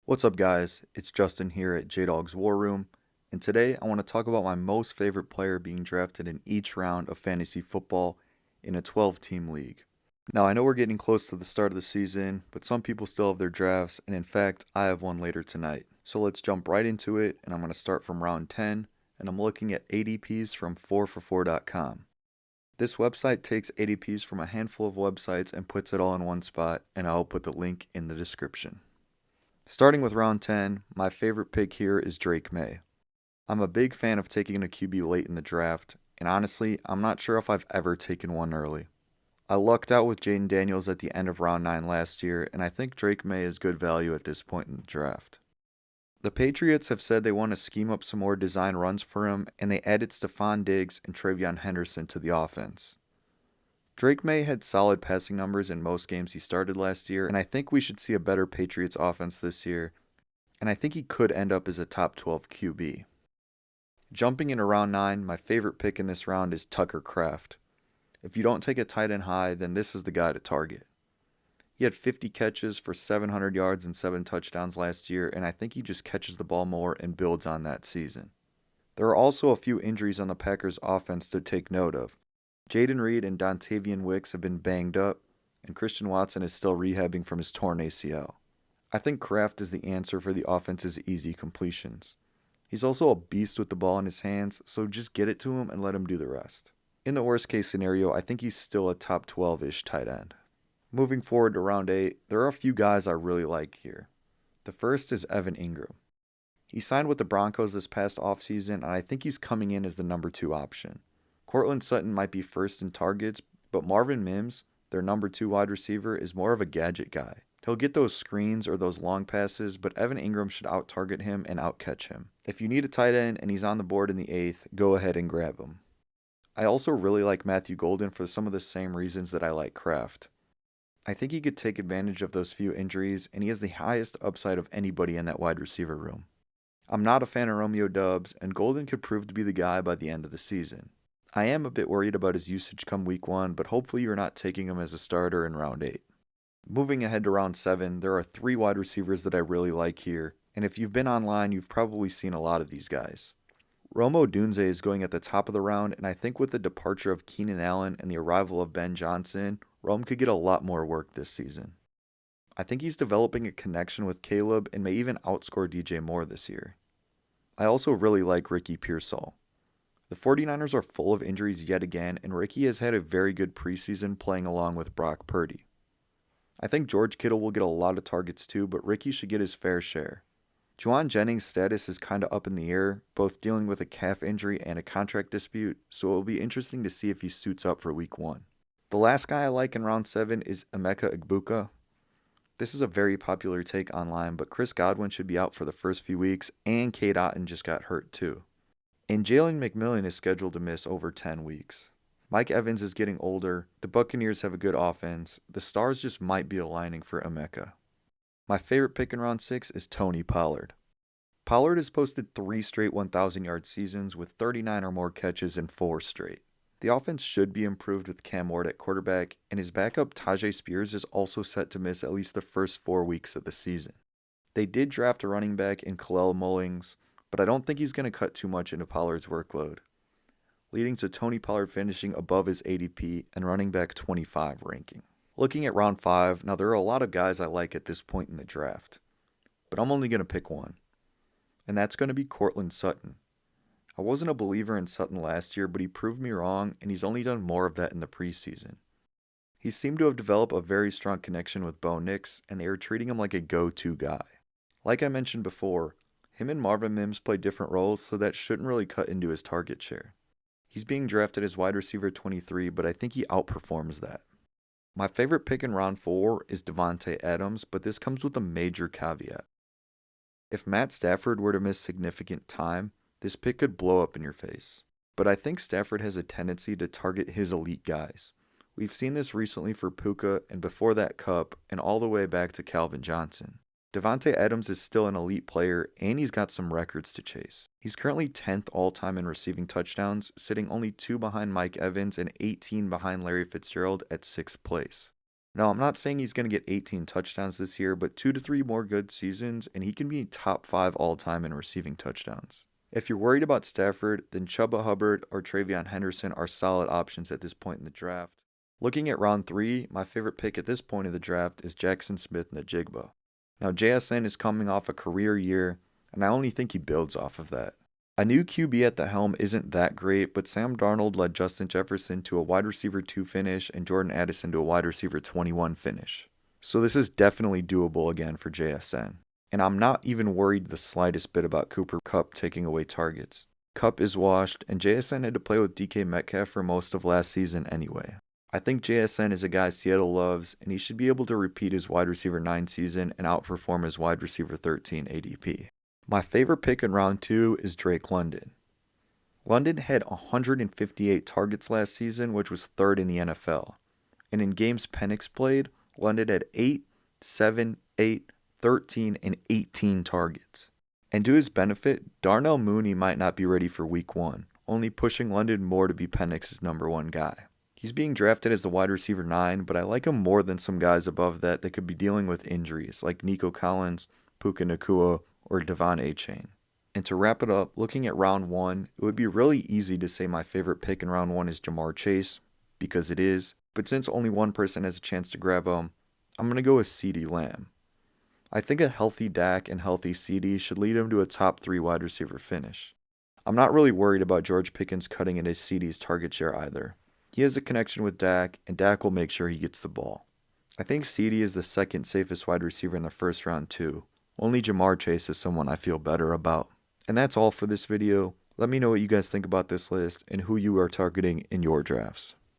What's up, guys? It's Justin here at J-Dog's War Room, and today I want to talk about my most favorite player being drafted in each round of fantasy football in a 12-team league. Now, I know we're getting close to the start of the season, but some people still have their drafts, and in fact, I have one later tonight. So let's jump right into it, and I'm going to start from round 10, and I'm looking at ADPs from 4for4.com. This website takes ADPs from a handful of websites and puts it all in one spot, and I'll put the link in the description. Starting with round 10, my favorite pick here is Drake Maye. I'm a big fan of taking a QB late in the draft, and honestly, I'm not sure if I've ever taken one early. I lucked out with Jaden Daniels at the end of round 9 last year, and I think Drake Maye is good value at this point in the draft. The Patriots have said they want to scheme up some more design runs for him, and they added Stephon Diggs and TreVeyon Henderson to the offense. Drake Maye had solid passing numbers in most games he started last year, and I think we should see a better Patriots offense this year, and I think he could end up as a top 12 QB. Jumping into round 9, my favorite pick in this round is Tucker Kraft. If you don't take a tight end high, then this is the guy to target. He had 50 catches for 700 yards and 7 touchdowns last year, and I think he just catches the ball more and builds on that season. There are also a few injuries on the Packers' offense to take note of. Jaden Reed and Dontavian Wicks have been banged up, and Christian Watson is still rehabbing from his torn ACL. I think Kraft is the answer for the offense's easy completions. He's also a beast with the ball in his hands, so just get it to him and let him do the rest. In the worst case scenario, I think he's still a top 12-ish tight end. Moving forward to round 8, there are a few guys I really like here. The first is Evan Ingram. He signed with the Broncos this past offseason, and I think he's coming in as the number 2 option. Courtland Sutton might be first in targets, but Marvin Mims, their number 2 wide receiver, is more of a gadget guy. He'll get those screens or those long passes, but Evan Ingram should out-target him and out-catch him. If you need a tight end and he's on the board in the 8th, go ahead and grab him. I also really like Matthew Golden for some of the same reasons that I like Kraft. I think he could take advantage of those few injuries, and he has the highest upside of anybody in that wide receiver room. I'm not a fan of Romeo Doubs, and Golden could prove to be the guy by the end of the season. I am a bit worried about his usage come week 1, but hopefully you're not taking him as a starter in round 8. Moving ahead to round 7, there are 3 wide receivers that I really like here, and if you've been online, you've probably seen a lot of these guys. Rome Odunze is going at the top of the round, and I think with the departure of Keenan Allen and the arrival of Ben Johnson, Rome could get a lot more work this season. I think he's developing a connection with Caleb and may even outscore DJ Moore this year. I also really like Ricky Pearsall. The 49ers are full of injuries yet again, and Ricky has had a very good preseason playing along with Brock Purdy. I think George Kittle will get a lot of targets too, but Ricky should get his fair share. Juwan Jennings' status is kind of up in the air, both dealing with a calf injury and a contract dispute, so it will be interesting to see if he suits up for week 1. The last guy I like in round 7 is Emeka Egbuka. This is a very popular take online, but Chris Godwin should be out for the first few weeks, and Cade Otton just got hurt too. And Jalen McMillan is scheduled to miss over 10 weeks. Mike Evans is getting older, the Buccaneers have a good offense, the stars just might be aligning for Emeka. My favorite pick in round 6 is Tony Pollard. Pollard has posted 3 straight 1,000-yard seasons with 39 or more catches in 4 straight. The offense should be improved with Cam Ward at quarterback, and his backup Tajay Spears is also set to miss at least the first 4 weeks of the season. They did draft a running back in Khalil Mullings, but I don't think he's going to cut too much into Pollard's workload, leading to Tony Pollard finishing above his ADP and running back 25 ranking. Looking at round 5, now there are a lot of guys I like at this point in the draft, but I'm only going to pick one, and that's going to be Courtland Sutton. I wasn't a believer in Sutton last year, but he proved me wrong, and he's only done more of that in the preseason. He seemed to have developed a very strong connection with Bo Nix, and they were treating him like a go-to guy. Like I mentioned before, him and Marvin Mims play different roles, so that shouldn't really cut into his target share. He's being drafted as wide receiver 23, but I think he outperforms that. My favorite pick in round 4 is Davante Adams, but this comes with a major caveat. If Matt Stafford were to miss significant time, this pick could blow up in your face. But I think Stafford has a tendency to target his elite guys. We've seen this recently for Puka, and before that Kupp, and all the way back to Calvin Johnson. Davante Adams is still an elite player, and he's got some records to chase. He's currently 10th all-time in receiving touchdowns, sitting only 2 behind Mike Evans and 18 behind Larry Fitzgerald at 6th place. Now, I'm not saying he's going to get 18 touchdowns this year, but 2 to 3 more good seasons, and he can be top 5 all-time in receiving touchdowns. If you're worried about Stafford, then Chuba Hubbard or Travion Henderson are solid options at this point in the draft. Looking at round 3, my favorite pick at this point of the draft is Jackson Smith-Njigba. Now, JSN is coming off a career year, and I only think he builds off of that. A new QB at the helm isn't that great, but Sam Darnold led Justin Jefferson to a wide receiver 2 finish and Jordan Addison to a wide receiver 21 finish. So this is definitely doable again for JSN. And I'm not even worried the slightest bit about Cooper Kupp taking away targets. Kupp is washed, and JSN had to play with DK Metcalf for most of last season anyway. I think JSN is a guy Seattle loves, and he should be able to repeat his wide receiver 9 season and outperform his wide receiver 13 ADP. My favorite pick in round 2 is Drake London. London had 158 targets last season, which was 3rd in the NFL. And in games Penix played, London had 8, 7, 8, 13, and 18 targets. And to his benefit, Darnell Mooney might not be ready for week 1, only pushing London more to be Penix's number 1 guy. He's being drafted as the wide receiver 9, but I like him more than some guys above that could be dealing with injuries, like Nico Collins, Puka Nacua, or Davante. And to wrap it up, looking at round 1, it would be really easy to say my favorite pick in round 1 is Jamar Chase, because it is, but since only one person has a chance to grab him, I'm going to go with CeeDee Lamb. I think a healthy Dak and healthy CeeDee should lead him to a top 3 wide receiver finish. I'm not really worried about George Pickens cutting into CeeDee's target share either. He has a connection with Dak, and Dak will make sure he gets the ball. I think CeeDee is the second safest wide receiver in the first round too. Only Jamar Chase is someone I feel better about. And that's all for this video. Let me know what you guys think about this list and who you are targeting in your drafts.